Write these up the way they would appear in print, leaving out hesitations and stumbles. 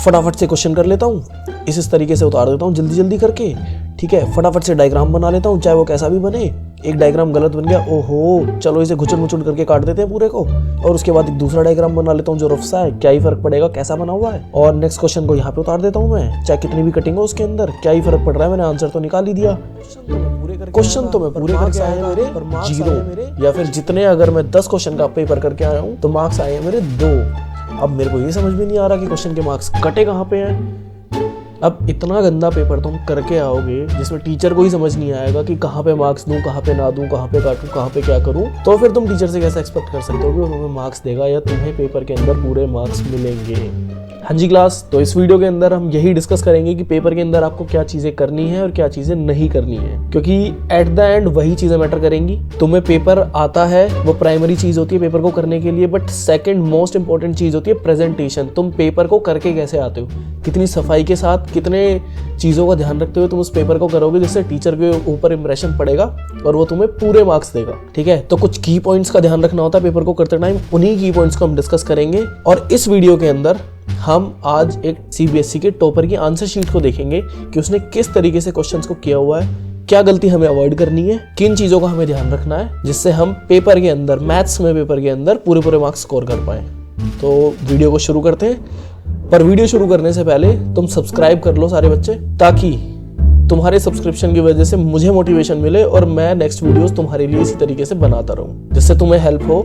फटाफट से क्वेश्चन कर लेता हूँ, इस तरीके से उतार देता हूँ जल्दी जल्दी करके, ठीक है। फटाफट से डायग्राम बना लेता हूँ, चाहे वो कैसा भी बने। एक डायग्राम गलत बन गया, ओहो चलो इसे घुचड़ मुचड़ करके काट देते हैं पूरे को, और उसके बाद एक दूसरा डायग्राम बना लेता हूँ जो रफ सा है, क्या ही फर्क पड़ेगा कैसा बना हुआ है। और नेक्स्ट क्वेश्चन को यहाँ पे उतार देता हूँ मैं, चाहे कितनी भी कटिंग हो उसके अंदर, क्या ही फर्क पड़ रहा है, मैंने आंसर तो निकाल ही दिया। क्वेश्चन तो मैं पूरे करके आया है मेरे 0, या फिर जितने अगर मैं 10 क्वेश्चन का पेपर करके आया हूँ तो मार्क्स आए हैं मेरे 2। अब मेरे को ये समझ में नहीं आ रहा कि क्वेश्चन के मार्क्स कटे कहाँ पे हैं। अब इतना गंदा पेपर तुम करके आओगे जिसमें टीचर को ही समझ नहीं आएगा कि कहाँ पे मार्क्स दूं, कहाँ पे ना दूं, कहाँ पे काटूं, कहाँ पे क्या करूं, तो फिर तुम टीचर से कैसे एक्सपेक्ट कर सकते हो कि वो तुम्हें मार्क्स देगा या तुम्हें पेपर के अंदर पूरे मार्क्स मिलेंगे। हाँ जी क्लास, तो इस वीडियो के अंदर हम यही डिस्कस करेंगे कि पेपर के अंदर आपको क्या चीजें करनी है और क्या चीजें नहीं करनी है, क्योंकि एट द एंड वही चीजें मैटर करेंगी। तुम्हें पेपर आता है वो प्राइमरी चीज होती है पेपर को करने के लिए, बट सेकंड मोस्ट इंपॉर्टेंट चीज होती है प्रेजेंटेशन। तुम पेपर को करके कैसे आते हो, कितनी सफाई के साथ, कितने चीजों का ध्यान रखते हुए तुम उस पेपर को करोगे जिससे टीचर के ऊपर इंप्रेशन पड़ेगा और वो तुम्हें पूरे मार्क्स देगा, ठीक है। तो कुछ की पॉइंट्स का ध्यान रखना होता है पेपर को करते टाइम, उन्हीं की पॉइंट्स को हम डिस्कस करेंगे। और इस वीडियो के अंदर हम आज एक सीबीएसई के टॉपर की आंसर शीट को देखेंगे कि उसने किस तरीके से क्वेश्चंस को किया हुआ है, क्या गलती हमें अवॉइड करनी है, किन चीजों का हमें ध्यान रखना है, जिससे हम पेपर के अंदर, मैथ्स में पेपर के अंदर पूरे मार्क्स स्कोर कर पाए। तो वीडियो को शुरू करते हैं, पर वीडियो शुरू करने से पहले तुम सब्सक्राइब कर लो सारे बच्चे, ताकि तुम्हारे सब्सक्रिप्शन की वजह से मुझे मोटिवेशन मिले और मैं नेक्स्ट वीडियोस तुम्हारे लिए इसी तरीके से बनाता रहूं, जिससे तुम्हें हेल्प हो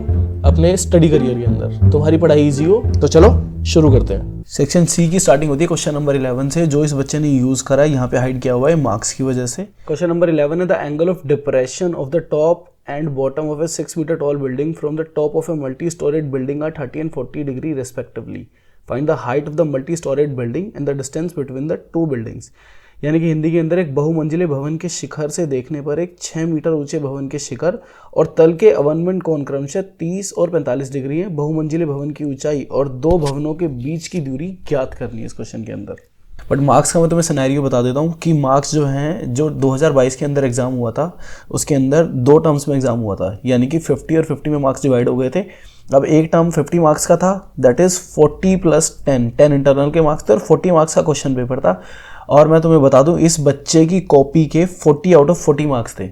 अपने स्टडी करियर के अंदर, तुम्हारी पढ़ाई इजी हो। तो चलो शुरू करते हैं। सेक्शन सी की स्टार्टिंग होती है क्वेश्चन नंबर 11 से, जो इस बच्चे ने यूज करा है, यहाँ पे हाइड किया हुआ है मार्क्स की वजह से। क्वेश्चन नंबर 11 है the angle of depression of the top and bottom of a 6 meter tall building from the top of a multi-storied building are 30 and 40 degree respectively. Find the height of the multi-storied building and the distance between the two buildings. यानी कि हिंदी के अंदर एक बहुमंजिले भवन के शिखर से देखने पर एक 6 मीटर ऊंचे भवन के शिखर और तल के अवनमेंट कोण क्रमशः 30 और 45 डिग्री है। बहुमंजिले भवन की ऊंचाई और दो भवनों के बीच की दूरी ज्ञात करनी है इस क्वेश्चन के अंदर। बट मार्क्स का मैं तुम्हें सिनेरियो बता देता हूँ कि मार्क्स जो हैं, जो 2022 के अंदर एग्जाम हुआ था उसके अंदर 2 टर्म्स में एग्जाम हुआ था, यानी कि 50 और 50 में मार्क्स डिवाइड हो गए थे। अब एक टर्म 50 मार्क्स का था, दैट इज 40 + 10 इंटरनल के मार्क्स थे और 40 मार्क्स का क्वेश्चन पेपर था। और मैं तुम्हें बता दूं इस बच्चे की कॉपी के 40 आउट ऑफ 40 मार्क्स थे,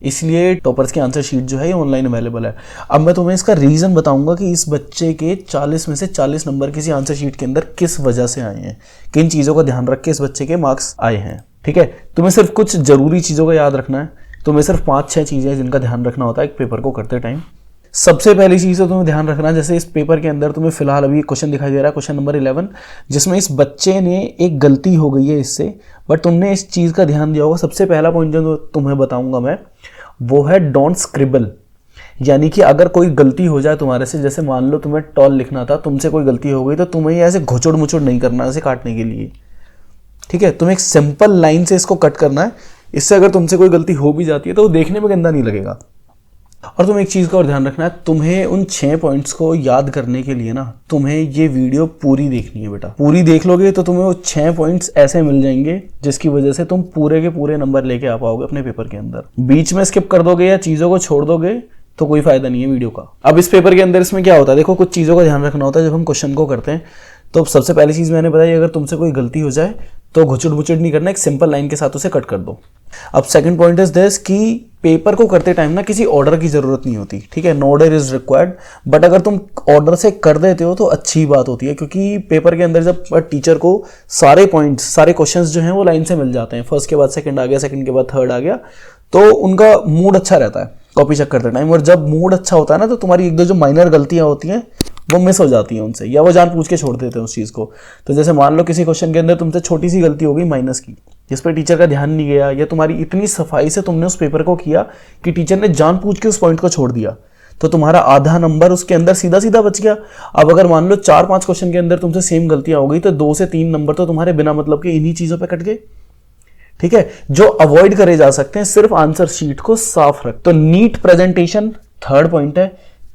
इसलिए टॉपर्स की आंसर शीट जो है ये ऑनलाइन अवेलेबल है। अब मैं तुम्हें इसका रीजन बताऊंगा कि इस बच्चे के 40 में से 40 नंबर किसी आंसर शीट के अंदर किस वजह से आए हैं, किन चीज़ों का ध्यान रख के इस बच्चे के मार्क्स आए हैं, ठीक है। तुम्हें सिर्फ कुछ जरूरी चीज़ों का याद रखना है, तुम्हें सिर्फ 5-6 चीज़ें जिनका ध्यान रखना होता है एक पेपर को करते टाइम। सबसे पहली चीज़ तो तुम्हें ध्यान रखना है, जैसे इस पेपर के अंदर तुम्हें फिलहाल अभी क्वेश्चन दिखाई दे रहा है क्वेश्चन नंबर 11, जिसमें इस बच्चे ने एक गलती हो गई है इससे, बट तुमने इस चीज़ का ध्यान दिया होगा। सबसे पहला पॉइंट जो तुम्हें बताऊंगा मैं वो है डोंट स्क्रिबल, यानी कि अगर कोई गलती हो जाए तुम्हारे से, जैसे मान लो तुम्हें टॉल लिखना था, तुमसे कोई गलती हो गई, तो तुम्हें ऐसे घुचड़ मुचड़ नहीं करना ऐसे काटने के लिए, ठीक है। तुम्हें एक सिंपल लाइन से इसको कट करना है, इससे अगर तुमसे कोई गलती हो भी जाती है तो वो देखने में गंदा नहीं लगेगा। और तुम्हें एक चीज़ का और ध्यान रखना है, तुम्हें उन 6 पॉइंट्स को याद करने के लिए ना तुम्हें ये वीडियो पूरी देखनी है बेटा। पूरी देख लोगे तो तुम्हें वो 6 पॉइंट्स ऐसे मिल जाएंगे जिसकी वजह से तुम पूरे के पूरे नंबर लेके आ पाओगे अपने पेपर के अंदर। बीच में स्किप कर दोगे या चीज़ों को छोड़ दोगे तो कोई फायदा नहीं है वीडियो का। अब इस पेपर के अंदर इसमें क्या होता है, देखो कुछ चीज़ों का ध्यान रखना होता है जब हम क्वेश्चन को करते हैं। तो सबसे पहली चीज़ मैंने बताई, अगर तुमसे कोई गलती हो जाए तो घुचड़ मुचड़ नहीं करना, एक सिंपल लाइन के साथ उसे कट कर दो। अब सेकंड पॉइंट इज दिस कि पेपर को करते टाइम ना किसी ऑर्डर की जरूरत नहीं होती, ठीक है। No order is required, but अगर तुम ऑर्डर से कर देते हो तो अच्छी बात होती है, क्योंकि पेपर के अंदर जब टीचर को सारे पॉइंट्स, सारे क्वेश्चंस जो हैं वो लाइन से मिल जाते हैं, फर्स्ट के बाद सेकंड आ गया, सेकंड के बाद थर्ड आ गया, तो उनका मूड अच्छा रहता है कॉपी चेक करते टाइम। और जब मूड अच्छा होता है ना तो तुम्हारी एक दो जो माइनर गलतियां होती हैं वो मिस हो जाती हैं उनसे, या वो जान पूछ के छोड़ देते हैं उस चीज़ को। तो जैसे मान लो किसी क्वेश्चन के अंदर तुमसे छोटी सी गलती हो गई माइनस की, जिस पर टीचर का ध्यान नहीं गया, या तुम्हारी इतनी सफाई से तुमने उस पेपर को किया कि टीचर ने जान पूछ के उस पॉइंट को छोड़ दिया, तो तुम्हारा आधा नंबर उसके अंदर सीधा सीधा बच गया। अब अगर मान लो 4-5 क्वेश्चन के अंदर तुमसे सेम गलतियां हो गई तो 2 से 3 नंबर तो तुम्हारे बिना मतलब के इन्हीं चीज़ों पर कट गए, ठीक है। जो अवॉइड करे जा सकते हैं, सिर्फ आंसर शीट को साफ रख। तो नीट प्रेजेंटेशन थर्ड पॉइंट है।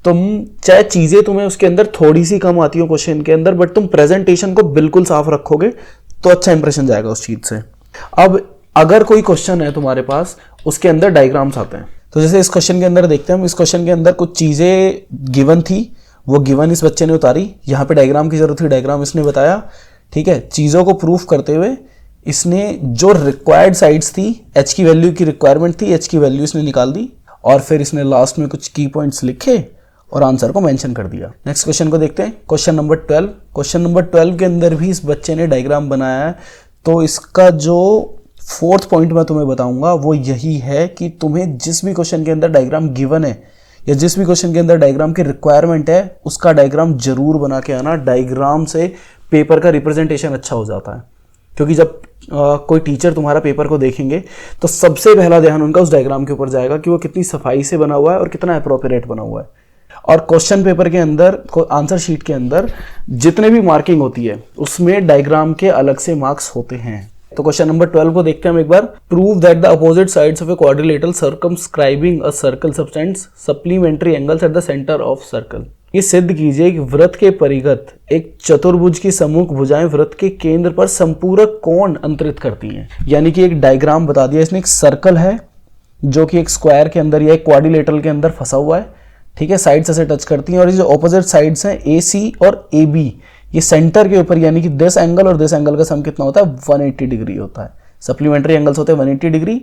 तुम चाहे चीजें तुम्हें उसके अंदर थोड़ी सी कम आती हो क्वेश्चन के अंदर, बट तुम प्रेजेंटेशन को बिल्कुल साफ रखोगे तो अच्छा इंप्रेशन जाएगा उस चीज से। अब अगर कोई क्वेश्चन है तुम्हारे पास, उसके अंदर डायग्राम्स आते हैं, तो जैसे इस क्वेश्चन के अंदर देखते हैं हम, इस क्वेश्चन के अंदर कुछ चीजें गिवन थी, वो गिवन इस बच्चे ने उतारी, यहाँ पे डायग्राम की जरूरत थी, डायग्राम इसने बताया, ठीक है, चीज़ों को प्रूफ करते हुए इसने जो रिक्वायर्ड साइड्स थी, एच की वैल्यू की रिक्वायरमेंट थी, एच की वैल्यू इसने निकाल दी और फिर इसने लास्ट में कुछ की पॉइंट्स लिखे और आंसर को मेंशन कर दिया। नेक्स्ट क्वेश्चन को देखते हैं, क्वेश्चन नंबर 12। क्वेश्चन नंबर 12 के अंदर भी इस बच्चे ने डायग्राम बनाया है। तो इसका जो फोर्थ पॉइंट मैं तुम्हें बताऊंगा वो यही है कि तुम्हें जिस भी क्वेश्चन के अंदर डायग्राम गिवन है या जिस भी क्वेश्चन के अंदर डायग्राम की रिक्वायरमेंट है उसका डायग्राम जरूर बना के आना। डायग्राम से पेपर का रिप्रेजेंटेशन अच्छा हो जाता है, क्योंकि जब कोई टीचर तुम्हारा पेपर को देखेंगे तो सबसे पहला ध्यान उनका उस डायग्राम के ऊपर जाएगा कि वो कितनी सफाई से बना हुआ है और कितना अप्रोप्रिएट बना हुआ है। और क्वेश्चन पेपर के अंदर, आंसर शीट के अंदर जितने भी मार्किंग होती है उसमें डायग्राम के अलग से मार्क्स होते हैं। तो क्वेश्चन नंबर 12 को देखते हैं हम एक बार। Prove that the opposite sides of a quadrilateral circumscribing a circle substance supplementary angles at the centre of circle. ये सिद्ध कीजिए कि वृत्त के परिगत एक चतुर्भुज की सम्मुख भुजाएं वृत्त के केंद्र पर संपूरक कोण अंतरित करती हैं। यानी कि एक डायग्राम बता दिया इसने, एक सर्कल है जो कि एक स्क्वायर के अंदर या एक क्वाड्रिलेटरल के अंदर फंसा हुआ है, ठीक है, साइड्स ऐसे टच करती हैं और ये जो ऑपोजिट साइड्स हैं ए सी और ए बी, ये सेंटर के ऊपर, यानी कि दिस एंगल और दिस एंगल का सम कितना होता है, 180 डिग्री होता है। सप्लीमेंट्री एंगल्स होते हैं 180 डिग्री,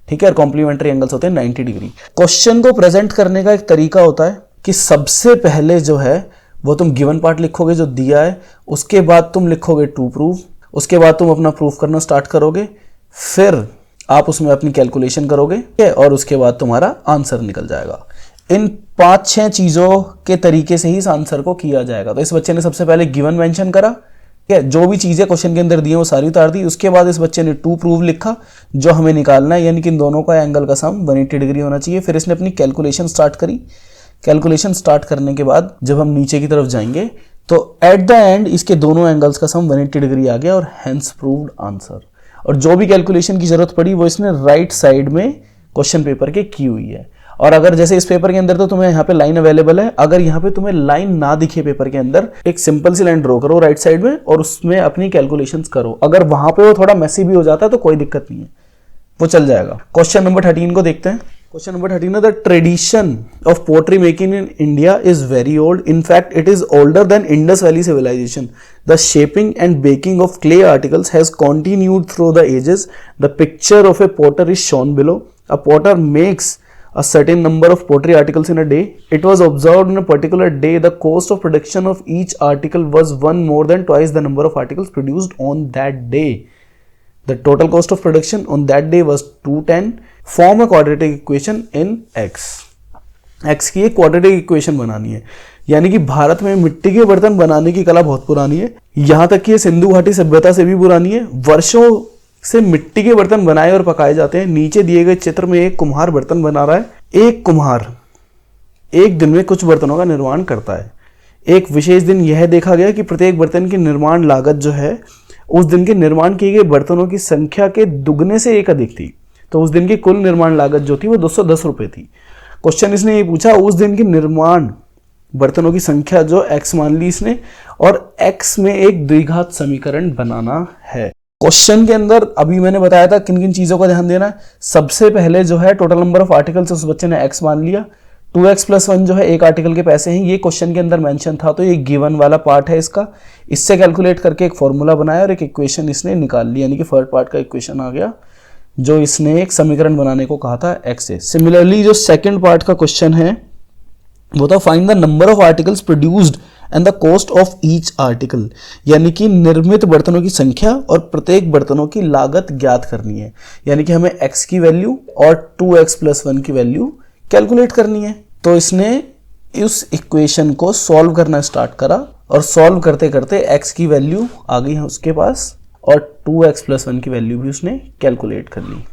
ठीक है, और कॉम्प्लीमेंट्री एंगल्स होते हैं 90 डिग्री। क्वेश्चन को प्रेजेंट करने का एक तरीका होता है कि सबसे पहले जो है वो तुम गिवन पार्ट लिखोगे जो दिया है, उसके बाद तुम लिखोगे टू प्रूव, उसके बाद तुम अपना प्रूफ करना स्टार्ट करोगे, फिर आप उसमें अपनी कैलकुलेशन करोगे और उसके बाद तुम्हारा आंसर निकल जाएगा। इन 5-6 चीजों के तरीके से ही इस आंसर को किया जाएगा। तो इस बच्चे ने सबसे पहले गिवन मेंशन करा, ठीक है, जो भी चीजें क्वेश्चन के अंदर दी हैं वो सारी उतार दी। उसके बाद इस बच्चे ने टू प्रूव लिखा जो हमें निकालना है, यानी कि इन दोनों का एंगल का सम 180 डिग्री होना चाहिए। फिर इसने अपनी कैलकुलेशन स्टार्ट करी। कैलकुलेशन स्टार्ट करने के बाद जब हम नीचे की तरफ जाएंगे तो एट द एंड इसके दोनों एंगल्स का सम 180 डिग्री आ गया और हेंस प्रूव्ड आंसर। और जो भी कैलकुलेशन की जरूरत पड़ी वो इसने राइट साइड में क्वेश्चन पेपर के की हुई है। और अगर जैसे इस पेपर के अंदर तो तुम्हें यहाँ पे लाइन अवेलेबल है, अगर यहाँ पे तुम्हें लाइन ना दिखे पेपर के अंदर, एक सिंपल सी लाइन ड्रॉ करो राइट साइड में और उसमें अपनी कैलकुलेशंस करो। अगर वहां पे वो थोड़ा मेसी भी हो जाता है तो कोई दिक्कत नहीं है, वो चल जाएगा। क्वेश्चन नंबर 13 को देखते हैं। क्वेश्चन नंबर 13 है, the tradition of pottery making in India is very old, in fact it is older than Indus valley civilisation. The shaping and baking of clay articles has continued through the ages. The picture of a potter is shown below. A potter makes a certain number of pottery articles in a day. It was observed in a particular day the cost of production of each article was one more than twice the number of articles produced on that day. The total cost of production on that day was 210. Form a quadratic equation in x. x की एक quadratic equation बनानी है, यानी कि भारत में मिट्टी के बर्तन बनाने की कला बहुत पुरानी है, यहां तक कि ये सिंधु घाटी सभ्यता से भी पुरानी है। वर्षों से मिट्टी के बर्तन बनाए और पकाए जाते हैं। नीचे दिए गए चित्र में एक कुम्हार बर्तन बना रहा है। एक कुम्हार एक दिन में कुछ बर्तनों का निर्माण करता है। एक विशेष दिन यह देखा गया कि प्रत्येक बर्तन की निर्माण लागत जो है उस दिन के निर्माण किए गए बर्तनों की संख्या के दुगने से एक अधिक थी। तो उस दिन की कुल निर्माण लागत जो थी वो 210 रुपए थी। क्वेश्चन इसने ये पूछा, उस दिन की निर्माण बर्तनों की संख्या जो x मान ली इसने, और x में एक द्विघात समीकरण बनाना है। क्वेश्चन के अंदर अभी मैंने बताया था किन किन चीजों का ध्यान देना है। सबसे पहले जो है टोटल नंबर ऑफ आर्टिकल्स उस बच्चे ने x मान लिया। 2x + 1 जो है एक आर्टिकल के पैसे हैं, ये क्वेश्चन के अंदर मेंशन था, तो ये गिवन वाला पार्ट है इसका। इससे कैलकुलेट करके एक फॉर्मूला बनाया और एक इक्वेशन इसने निकाल ली, यानी कि फर्स्ट पार्ट का इक्वेशन आ गया जो इसने एक समीकरण बनाने को कहा था x से। सिमिलरली जो सेकेंड पार्ट का क्वेश्चन है वो था find the number of articles produced and the cost of each article, यानी कि निर्मित बर्तनों की संख्या और प्रत्येक बर्तनों की लागत ज्ञात करनी है। यानी कि हमें x की वैल्यू और 2x + 1 की वैल्यू कैलकुलेट करनी है। तो इसने उस इक्वेशन को सॉल्व करना स्टार्ट करा और सॉल्व करते करते x की वैल्यू आ गई है उसके पास और 2x + 1 की वैल्यू भी उसने कैलकुलेट कर ली।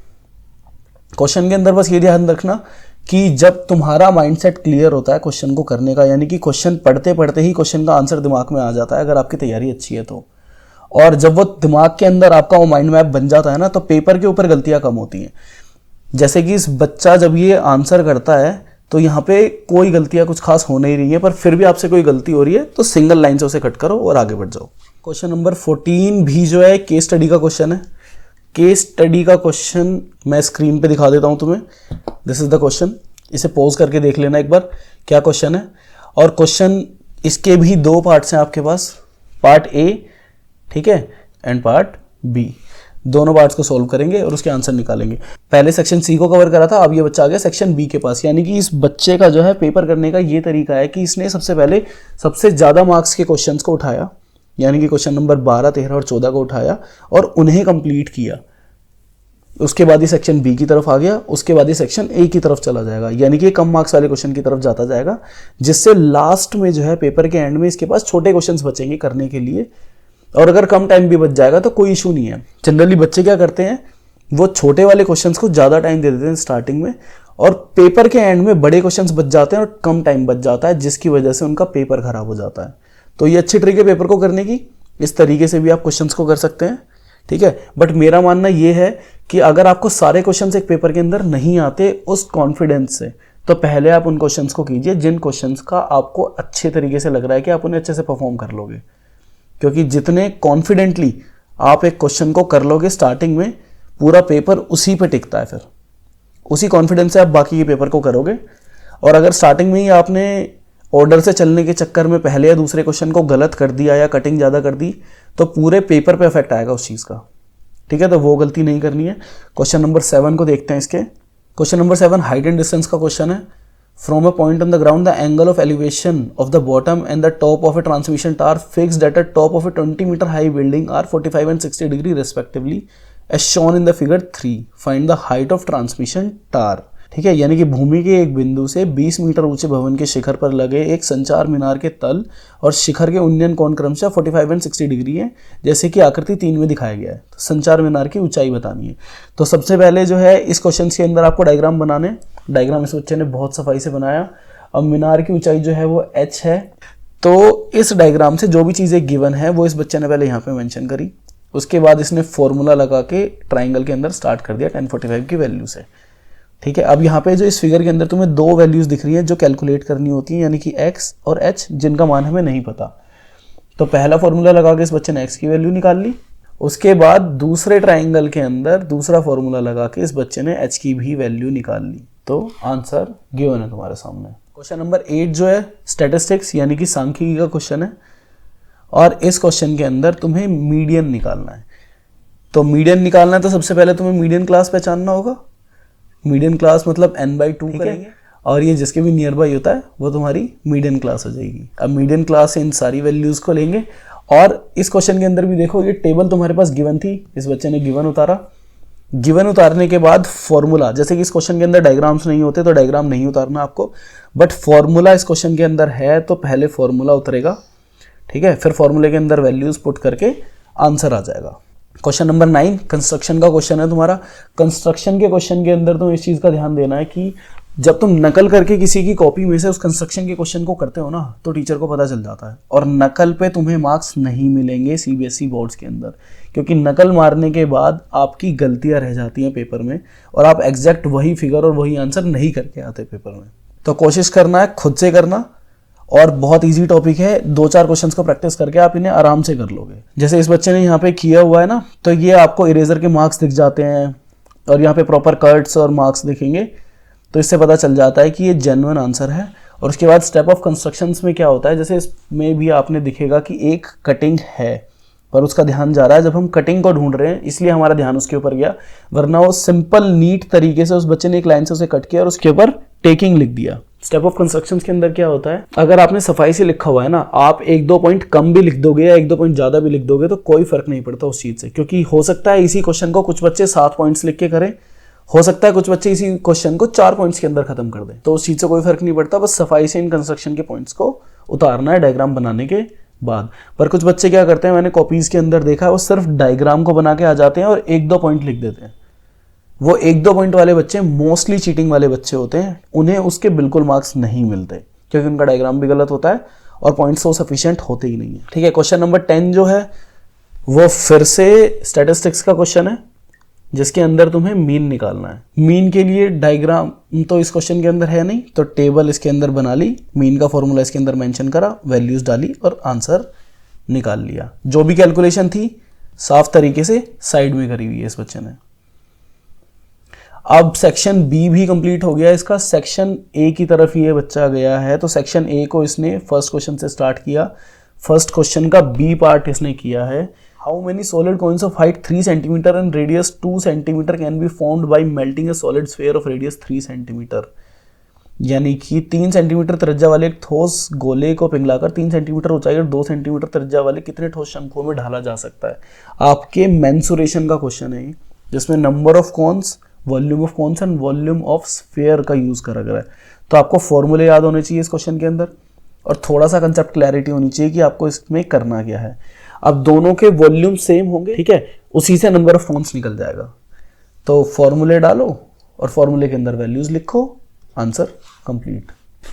क्वेश्चन के अंदर बस ये ध्यान रखना कि जब तुम्हारा माइंडसेट क्लियर होता है क्वेश्चन को करने का, यानी कि क्वेश्चन पढ़ते पढ़ते ही क्वेश्चन का आंसर दिमाग में आ जाता है अगर आपकी तैयारी अच्छी है तो, और जब वो दिमाग के अंदर आपका वो माइंड मैप बन जाता है ना, तो पेपर के ऊपर गलतियां कम होती हैं। जैसे कि इस बच्चा जब ये आंसर करता है तो यहाँ पे कोई गलतियां कुछ खास हो नहीं रही है, पर फिर भी आपसे कोई गलती हो रही है तो सिंगल लाइन से उसे कट करो और आगे बढ़ जाओ। क्वेश्चन नंबर 14 भी जो है केस स्टडी का क्वेश्चन है। केस स्टडी का क्वेश्चन मैं स्क्रीन पे दिखा देता हूं तुम्हें। दिस इज द क्वेश्चन, इसे पॉज करके देख लेना एक बार क्या क्वेश्चन है। और क्वेश्चन इसके भी दो पार्ट्स हैं आपके पास। पार्ट ए, ठीक है, एंड पार्ट बी, दोनों पार्ट्स को सॉल्व करेंगे और उसके आंसर निकालेंगे। पहले सेक्शन सी को कवर करा था, अब ये बच्चा आ गया सेक्शन बी के पास। यानी कि इस बच्चे का जो है पेपर करने का ये तरीका है कि इसने सबसे पहले सबसे ज़्यादा मार्क्स के क्वेश्चंस को उठाया, यानी कि क्वेश्चन नंबर 12, 13 और 14 को उठाया और उन्हें कंप्लीट किया। उसके बाद ये सेक्शन बी की तरफ आ गया, उसके बाद ये सेक्शन ए की तरफ चला जाएगा, यानी कि कम मार्क्स वाले क्वेश्चन की तरफ जाता जाएगा, जिससे लास्ट में जो है पेपर के एंड में इसके पास छोटे क्वेश्चंस बचेंगे करने के लिए। और अगर कम टाइम भी बच जाएगा तो कोई इशू नहीं है। जनरली बच्चे क्या करते हैं, वो छोटे वाले क्वेश्चंस को ज़्यादा टाइम दे देते हैं स्टार्टिंग में, और पेपर के एंड में बड़े क्वेश्चंस बच जाते हैं और कम टाइम बच जाता है, जिसकी वजह से उनका पेपर खराब हो जाता है। तो ये अच्छी ट्रिक है पेपर को करने की, इस तरीके से भी आप क्वेश्चंस को कर सकते हैं, ठीक है। बट मेरा मानना ये है कि अगर आपको सारे क्वेश्चंस एक पेपर के अंदर नहीं आते उस कॉन्फिडेंस से, तो पहले आप उन क्वेश्चंस को कीजिए जिन क्वेश्चंस का आपको अच्छे तरीके से लग रहा है कि आप उन्हें अच्छे से परफॉर्म कर लोगे। क्योंकि जितने कॉन्फिडेंटली आप एक क्वेश्चन को कर लोगे स्टार्टिंग में, पूरा पेपर उसी पे टिकता है। फिर उसी कॉन्फिडेंस से आप बाकी के पेपर को करोगे। और अगर स्टार्टिंग में ही आपने ऑर्डर से चलने के चक्कर में पहले या दूसरे क्वेश्चन को गलत कर दिया या कटिंग ज़्यादा कर दी, तो पूरे पेपर पे इफेक्ट आएगा उस चीज़ का, ठीक है। तो वो गलती नहीं करनी है। क्वेश्चन नंबर 7 को देखते हैं इसके। Question number 7 height and distance का क्वेश्चन है। From a point on the ground, the angle of elevation of the bottom and the top of a transmission tower fixed at the top of a 20-meter high building are 45 and 60 degree respectively, as shown in the figure 3. Find the height of transmission tower. ठीक है, यानी कि भूमि के एक बिंदु से 20 metre ऊंचे भवन के शिखर पर लगे एक संचार मीनार के तल और शिखर के उन्नयन कोण क्रमशः 45 एंड 60 डिग्री है, जैसे कि आकृति 3 में दिखाया गया है। तो संचार मीनार की ऊंचाई बतानी है। तो सबसे पहले जो है इस क्वेश्चन के अंदर आपको डायग्राम बनाने, डायग्राम इस बच्चे ने बहुत सफाई से बनाया। अब मीनार की ऊंचाई जो है वो h है। तो इस डायग्राम से जो भी चीज़ें गिवन है वो इस बच्चे ने पहले यहाँ पे मेंशन करी, उसके बाद इसने फॉर्मूला लगा के ट्राइंगल के अंदर स्टार्ट कर दिया 1045 की वैल्यू से, ठीक है। अब यहाँ पे जो इस फिगर के अंदर तुम्हें 2 वैल्यूज दिख रही हैं जो कैलकुलेट करनी होती हैं, यानी कि x और h, जिनका मान हमें नहीं पता। तो पहला फॉर्मूला लगा के इस बच्चे ने x की वैल्यू निकाल ली। उसके बाद दूसरे ट्राइंगल के अंदर दूसरा फॉर्मूला लगा के इस बच्चे ने h की भी वैल्यू निकाल ली। तो आंसर गिवन है तुम्हारे सामने। क्वेश्चन नंबर 8 जो है स्टैटिस्टिक्स यानी कि सांख्यिकी का क्वेश्चन है, और इस क्वेश्चन के अंदर तुम्हें मीडियन निकालना है। तो मीडियन निकालना है तो सबसे पहले तुम्हें मीडियन क्लास पहचानना होगा। मीडियन क्लास मतलब n/2 करेंगे, और ये जिसके भी नियर बाई होता है वो तुम्हारी मीडियन क्लास हो जाएगी। अब मीडियन क्लास से इन सारी वैल्यूज को लेंगे, और इस क्वेश्चन के अंदर भी देखो ये टेबल तुम्हारे पास गिवन थी, इस बच्चे ने गिवन उतारा। गिवन उतारने के बाद फॉर्मूला, जैसे कि इस क्वेश्चन के अंदर डायग्राम्स नहीं होते तो डायग्राम नहीं उतारना आपको, बट फॉर्मूला इस क्वेश्चन के अंदर है तो पहले फॉर्मूला उतरेगा, ठीक है। फिर फॉर्मूले के अंदर वैल्यूज पुट करके आंसर आ जाएगा। क्वेश्चन नंबर 9 कंस्ट्रक्शन का क्वेश्चन है तुम्हारा। कंस्ट्रक्शन के क्वेश्चन के अंदर तुम इस चीज़ का ध्यान देना है कि जब तुम नकल करके किसी की कॉपी में से उस कंस्ट्रक्शन के क्वेश्चन को करते हो ना, तो टीचर को पता चल जाता है, और नकल पे तुम्हें मार्क्स नहीं मिलेंगे सीबीएसई बोर्ड्स के अंदर, क्योंकि नकल मारने के बाद आपकी गलतियां रह जाती हैं पेपर में और आप एग्जैक्ट वही फिगर और वही आंसर नहीं करके आते पेपर में। तो कोशिश करना है खुद से करना, और बहुत इजी टॉपिक है, 2-4 क्वेश्चंस को प्रैक्टिस करके आप इन्हें आराम से कर लोगे। जैसे इस बच्चे ने यहाँ पे किया हुआ है ना, तो ये आपको इरेजर के मार्क्स दिख जाते हैं और यहाँ पे प्रॉपर कट्स और मार्क्स दिखेंगे, तो इससे पता चल जाता है कि ये जेन्युइन आंसर है। और उसके बाद स्टेप ऑफ कंस्ट्रक्शंस में क्या होता है, जैसे इसमें भी आपने दिखेगा कि एक कटिंग है पर उसका ध्यान जा रहा है, जब हम कटिंग को ढूंढ रहे हैं इसलिए हमारा ध्यान उसके ऊपर गया, वरना वो सिंपल नीट तरीके से उस बच्चे ने एक लाइन से उसे कट किया और उसके ऊपर टेकिंग लिख दिया। स्टेप ऑफ कंस्ट्रक्शन के अंदर क्या होता है, अगर आपने सफाई से लिखा हुआ है ना, आप 1-2 पॉइंट कम भी लिख दोगे या 1-2 पॉइंट ज्यादा भी लिख दोगे तो कोई फर्क नहीं पड़ता उस चीज से, क्योंकि हो सकता है इसी क्वेश्चन को कुछ बच्चे 7 पॉइंट्स लिख के करें, हो सकता है कुछ बच्चे इसी क्वेश्चन को 4 पॉइंट्स के अंदर खत्म कर दें, तो उस चीज से कोई फर्क नहीं पड़ता। बस सफाई से इन कंस्ट्रक्शन के पॉइंट्स को उतारना है डायग्राम बनाने के बाद। पर कुछ बच्चे क्या करते हैं, मैंने कॉपीज के अंदर देखा है, वो सिर्फ डायग्राम को बना के आ जाते हैं और 1-2 पॉइंट लिख देते हैं। वो 1-2 पॉइंट वाले बच्चे मोस्टली चीटिंग वाले बच्चे होते हैं, उन्हें उसके बिल्कुल मार्क्स नहीं मिलते, क्योंकि उनका डायग्राम भी गलत होता है और पॉइंट्स तो सफिशिएंट होते ही नहीं है, ठीक है। क्वेश्चन नंबर 10 जो है वो फिर से स्टैटिस्टिक्स का क्वेश्चन है, जिसके अंदर तुम्हें मीन निकालना है। मीन के लिए डायग्राम तो इस क्वेश्चन के अंदर है नहीं, तो टेबल इसके अंदर बना ली, मीन का फॉर्मूला इसके अंदर मेंशन करा, वैल्यूज डाली और आंसर निकाल लिया। जो भी कैलकुलेशन थी साफ तरीके से साइड में करी हुई है इस बच्चे ने। अब सेक्शन बी भी कंप्लीट हो गया इसका, सेक्शन ए की तरफ ये बच्चा गया है। तो सेक्शन ए को इसने फर्स्ट क्वेश्चन से स्टार्ट किया, फर्स्ट क्वेश्चन का बी पार्ट इसने किया है। How many solid coins of height 3 centimetre and radius 2 centimetre can be formed by melting A solid sphere of radius 3 centimetre. यानी कि 3 सेंटीमीटर त्रिज्या वाले एक ठोस गोले को पिघलाकर 3 सेंटीमीटर ऊंचाई और 2 सेंटीमीटर त्रिज्या वाले कितने ठोस शंकुओं में ढाला जा सकता है। आपके मेंसुरेशन का क्वेश्चन है जिसमें number of cons, volume of cons and volume of sphere का यूज करा गया है। तो आपको फॉर्मूले याद होने चाहिए इस क्वेश्चन के अंदर और थोड़ा सा कंसेप्ट क्लैरिटी होनी चाहिए कि आपको इसमें करना क्या है। अब दोनों के वॉल्यूम सेम होंगे, ठीक है, उसी से नंबर ऑफ कॉन्स निकल जाएगा। तो फॉर्मूले डालो और फॉर्मूले के अंदर वैल्यूज लिखो, आंसर कंप्लीट।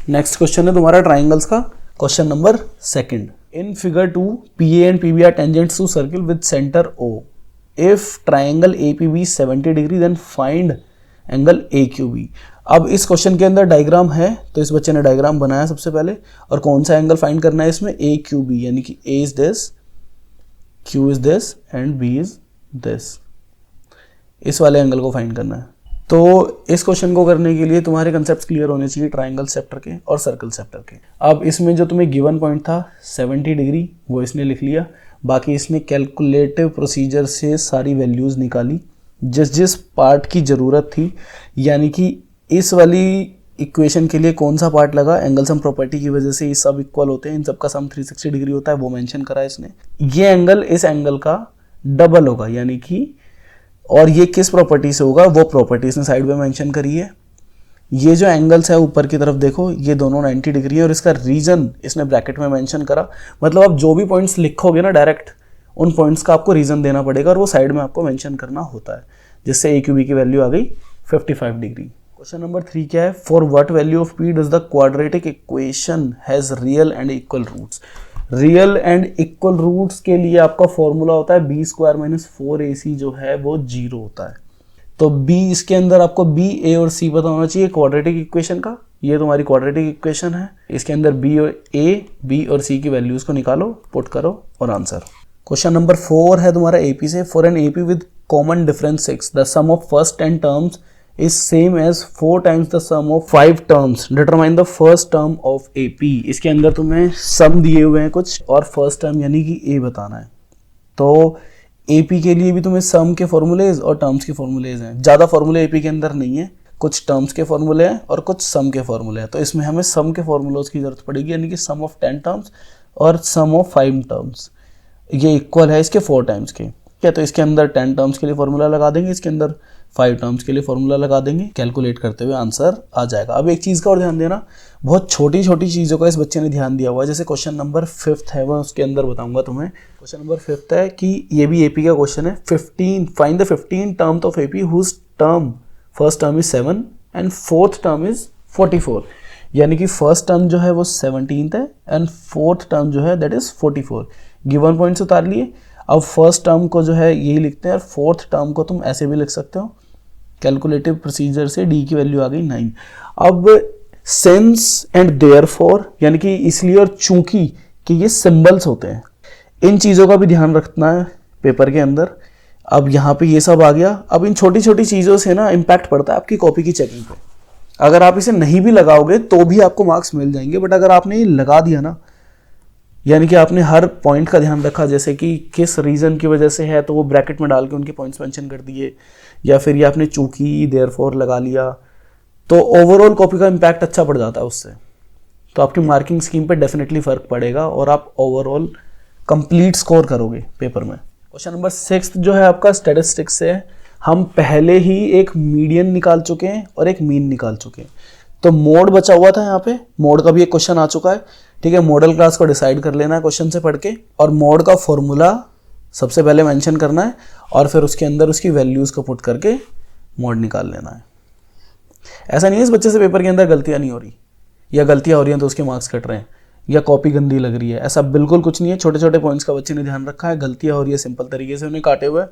नेक्स्ट क्वेश्चन है तुम्हारा ट्राइंगल्स का, question number 2। In figure 2 PA and PB are tangents to circle with centre O। If triangle APB 70 degree then find angle AQB। अब इस क्वेश्चन के अंदर डायग्राम है, तो इस बच्चे ने डायग्राम बनाया सबसे पहले, और कौन सा एंगल फाइंड करना है इसमें, AQB, यानी कि A is this, Q is this and B is this. इस वाले एंगल को फाइंड करना है। तो इस क्वेश्चन को करने के लिए तुम्हारे कंसेप्ट क्लियर होने चाहिए ट्राइंगल सेक्टर के और सर्कल सेक्टर के। अब इसमें जो तुम्हें गिवन पॉइंट था 70 डिग्री वो इसने लिख लिया, बाकी इसने कैलकुलेटिव प्रोसीजर से सारी वैल्यूज निकाली जिस जिस पार्ट की ज़रूरत थी। यानी कि इस वाली इक्वेशन के लिए कौन सा पार्ट लगा, एंगल सम प्रॉपर्टी की वजह से ये सब इक्वल होते हैं, इन सब का सम 360 डिग्री होता है, वो मेंशन करा है इसने। ये एंगल इस एंगल का डबल होगा, यानी कि, और ये किस प्रॉपर्टी से होगा वो प्रॉपर्टी इसने साइड में मेंशन करी है। ये जो एंगल्स है ऊपर की तरफ देखो, ये दोनों 90 डिग्री है और इसका रीजन इसने ब्रैकेट में मेंशन करा। मतलब आप जो भी पॉइंट्स लिखोगे ना डायरेक्ट, उन पॉइंट्स का आपको रीजन देना पड़ेगा और वो साइड में आपको मेंशन करना होता है, जिससे AQB की वैल्यू आ गई 55 डिग्री। क्वेश्चन नंबर 3 क्या है, for what value of P does the quadratic equation has real and equal roots. Real and equal roots के लिए आपका फॉर्मूला होता है B² - 4AC जो है वो 0 होता है। तो B इसके अंदर आपको B, A और C पता होना चाहिए क्वाड्रेटिक इक्वेशन का। ये तुम्हारी क्वाड्रेटिक इक्वेशन है, इसके अंदर B और A, B और C की वैल्यूज को निकालो, पुट करो और आंसर। क्वेश्चन नंबर 4 है तुम्हारा AP से, for an AP with common difference 6 the sum of first 10 terms is same as 4 times the sum of 5 terms. Determine the first term of AP. इसके अंदर तुम्हें सम दिए हुए हैं कुछ और फर्स्ट टर्म यानी कि A बताना है। तो AP के लिए भी तुम्हें सम के फॉर्मूलेज और टर्म्स के फॉर्मूलेज हैं। ज़्यादा फॉर्मूले AP के अंदर नहीं है, कुछ टर्म्स के फॉर्मूले हैं और कुछ सम के फॉर्मूले हैं। तो इसमें हमें सम के फॉर्मूलोज की जरूरत पड़ेगी, यानी कि सम ऑफ 10 टर्म्स और सम ऑफ 5 टर्म्स, ये इक्वल है इसके 4 टाइम्स के। क्या, तो इसके अंदर 10 टर्म्स के लिए फॉर्मूला लगा देंगे, इसके अंदर 5 टर्म्स के लिए फॉर्मूला लगा देंगे, कैलकुलेट करते हुए आंसर आ जाएगा। अब एक चीज़ का और ध्यान देना, बहुत छोटी छोटी चीज़ों का इस बच्चे ने ध्यान दिया हुआ है। जैसे क्वेश्चन नंबर 5 है, मैं उसके अंदर बताऊंगा तुम्हें। क्वेश्चन नंबर 5 है कि ये भी AP का क्वेश्चन है, 15 find the 15 terms of AP whose term first term is 7 and fourth term is 44। यानी कि फर्स्ट टर्म जो है वो 17th है एंड फोर्थ टर्म जो है दैट इज 44। गिवन पॉइंट्स उतार लिए। अब फर्स्ट टर्म को जो है यही लिखते हैं और फोर्थ टर्म को तुम ऐसे भी लिख सकते हो, कैलकुलेटिव प्रोसीजर से D की वैल्यू आ गई 9। अब सिंस एंड देयरफॉर, यानी कि इसलिए और चूंकि कि ये सिंबल्स होते हैं, इन चीज़ों का भी ध्यान रखना है पेपर के अंदर। अब यहाँ पे ये सब आ गया। अब इन छोटी छोटी चीज़ों से ना इम्पैक्ट पड़ता है आपकी कॉपी की चेकिंग पे। अगर आप इसे नहीं भी लगाओगे तो भी आपको मार्क्स मिल जाएंगे, बट अगर आपने ये लगा दिया ना, यानी कि आपने हर पॉइंट का ध्यान रखा, जैसे कि किस रीज़न की वजह से है तो वो ब्रैकेट में डाल के उनके पॉइंट्स मेंशन कर दिए, या फिर ये आपने चूंकि देयरफॉर लगा लिया, तो ओवरऑल कॉपी का इम्पैक्ट अच्छा पड़ जाता है उससे। तो आपकी मार्किंग स्कीम पे डेफिनेटली फ़र्क पड़ेगा और आप ओवरऑल कंप्लीट स्कोर करोगे पेपर में। क्वेश्चन नंबर 6 जो है आपका स्टैटिस्टिक्स से है। हम पहले ही एक मीडियन निकाल चुके हैं और एक मीन निकाल चुके हैं, तो मोड बचा हुआ था। यहाँ पे मोड का भी एक क्वेश्चन आ चुका है, ठीक है। मॉडल क्लास को डिसाइड कर लेना है क्वेश्चन से पढ़ के, और मोड का फॉर्मूला सबसे पहले मेंशन करना है और फिर उसके अंदर उसकी वैल्यूज़ को पुट करके मोड निकाल लेना है। ऐसा नहीं है इस बच्चे से पेपर के अंदर गलतियाँ नहीं हो रही, या गलतियाँ हो रही हैं तो उसके मार्क्स कट रहे हैं, या कॉपी गंदी लग रही है, ऐसा बिल्कुल कुछ नहीं है। छोटे छोटे पॉइंट्स का बच्चे ने ध्यान रखा है, गलतियाँ हो रही है सिंपल तरीके से उन्हें काटे हुए,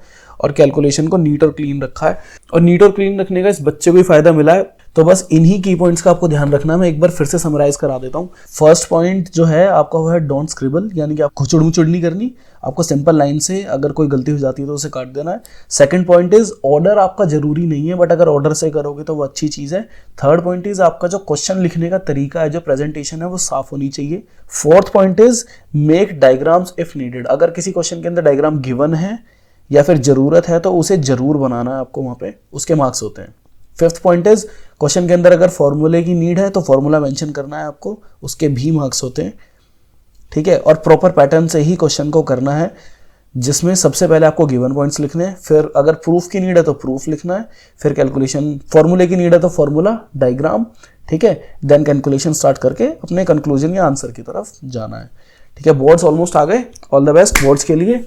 और कैलकुलेशन को नीट और क्लीन रखा है। और नीट और क्लीन रखने का इस बच्चे को ही फायदा मिला है, तो बस इन्हीं की पॉइंट्स का आपको ध्यान रखना है। मैं एक बार फिर से समराइज करा देता हूँ। फर्स्ट पॉइंट जो है आपका वो है डोंट स्क्रिबल, यानी कि आप खुचुड़ मुचुड़ नहीं करनी, आपको सिंपल लाइन से अगर कोई गलती हो जाती है तो उसे काट देना है। सेकंड पॉइंट इज ऑर्डर आपका जरूरी नहीं है, बट अगर ऑर्डर से करोगे तो वो अच्छी चीज है। थर्ड पॉइंट इज आपका जो क्वेश्चन लिखने का तरीका है, जो प्रेजेंटेशन है, वो साफ होनी चाहिए। Fourth point is make diagrams if needed, अगर किसी क्वेश्चन के अंदर डायग्राम गिवन है या फिर जरूरत है तो उसे जरूर बनाना है आपको, वहां पे उसके मार्क्स होते हैं। फिफ्थ पॉइंट इज क्वेश्चन के अंदर अगर फॉर्मूले की नीड है तो फॉर्मूला मेंशन करना है आपको, उसके भी मार्क्स होते हैं, ठीक है। और प्रॉपर पैटर्न से ही क्वेश्चन को करना है, जिसमें सबसे पहले आपको गिवन पॉइंट्स लिखने हैं, फिर अगर प्रूफ की नीड है तो प्रूफ लिखना है, फिर कैलकुलेशन, फॉर्मूले की नीड है तो फॉर्मूला, डायग्राम, ठीक है, देन कैलकुलेशन स्टार्ट करके अपने कंक्लूजन या आंसर की तरफ जाना है, ठीक है। बोर्ड्स ऑलमोस्ट आ गए, ऑल द बेस्ट बोर्ड्स के लिए।